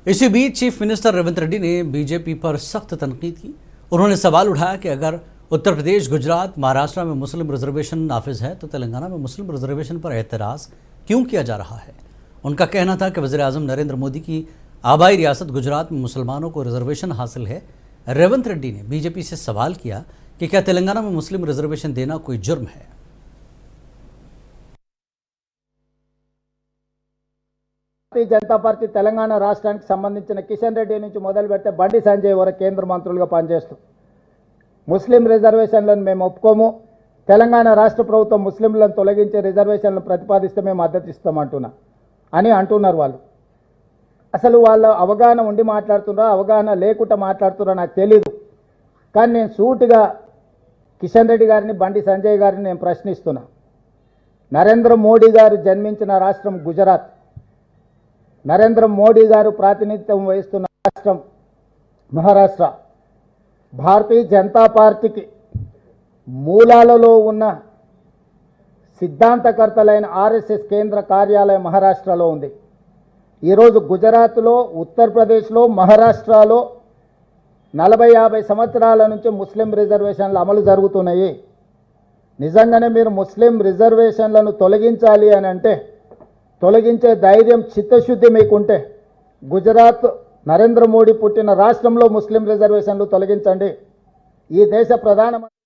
इसी बीच chief minister Revanth Reddy ने BJP पर सख्त तनकीद की। उन्होंने सवाल उठाया कि अगर उत्तर प्रदेश, गुजरात, महाराष्ट्र में मुस्लिम रिजर्वेशन नाफिज है तो तेलंगाना में मुस्लिम रिजर्वेशन पर एतराज़ क्यों किया जा रहा है। उनका कहना था कि वज़ीर-ए-आज़म नरेंद्र मोदी की आबाई रियासत गुजरात में मुसलमानों को रिजर्वेशन हासिल है। रेवंत रेड्डी ने बीजेपी से सवाल किया कि क्या तेलंगाना में मुस्लिम रिजर्वेशन देना कोई जुर्म है। भारतीय जनता पार्टी తెలంగాణ రాష్ట్రానికి సంబంధించిన కిషన్ రెడ్డి నుంచి మొదలు పెడితే బండి సంజయ్ వరకు కేంద్ర మంత్రులుగా పనిచేస్తూ ముస్లిం రిజర్వేషన్లను మేము ఒప్పుకోము, తెలంగాణ రాష్ట్ర ప్రభుత్వం ముస్లింలను తొలగించే రిజర్వేషన్లను ప్రతిపాదిస్తే మేము మద్దతు అంటున్నారు వాళ్ళు. అసలు వాళ్ళ అవగాహన ఉండి మాట్లాడుతున్నారో అవగాహన లేకుండా మాట్లాడుతున్నారో నాకు తెలియదు. కానీ నేను సూటిగా కిషన్ రెడ్డి గారిని, బండి సంజయ్ గారిని నేను ప్రశ్నిస్తున్నా. నరేంద్ర మోడీ గారు జన్మించిన రాష్ట్రం గుజరాత్, నరేంద్ర మోడీ గారు ప్రాతినిధ్యం వహిస్తున్న రాష్ట్రం మహారాష్ట్ర, భారతీయ జనతా పార్టీకి మూలాలలో ఉన్న సిద్ధాంతకర్తలైన ఆర్ఎస్ఎస్ కేంద్ర కార్యాలయం మహారాష్ట్రలో ఉంది. ఈరోజు గుజరాత్లో, ఉత్తరప్రదేశ్లో, మహారాష్ట్రలో 40-50 సంవత్సరాల నుంచి ముస్లిం రిజర్వేషన్లు అమలు జరుగుతున్నాయి. నిజంగానే మీరు ముస్లిం రిజర్వేషన్లను తొలగించాలి అని అంటే, తొలగించే ధైర్యం, చిత్తశుద్ధి మీకుంటే గుజరాత్ నరేంద్ర మోడీ పుట్టిన రాష్ట్రంలో ముస్లిం రిజర్వేషన్లు తొలగించండి. ఈ దేశ ప్రధానమంత్రి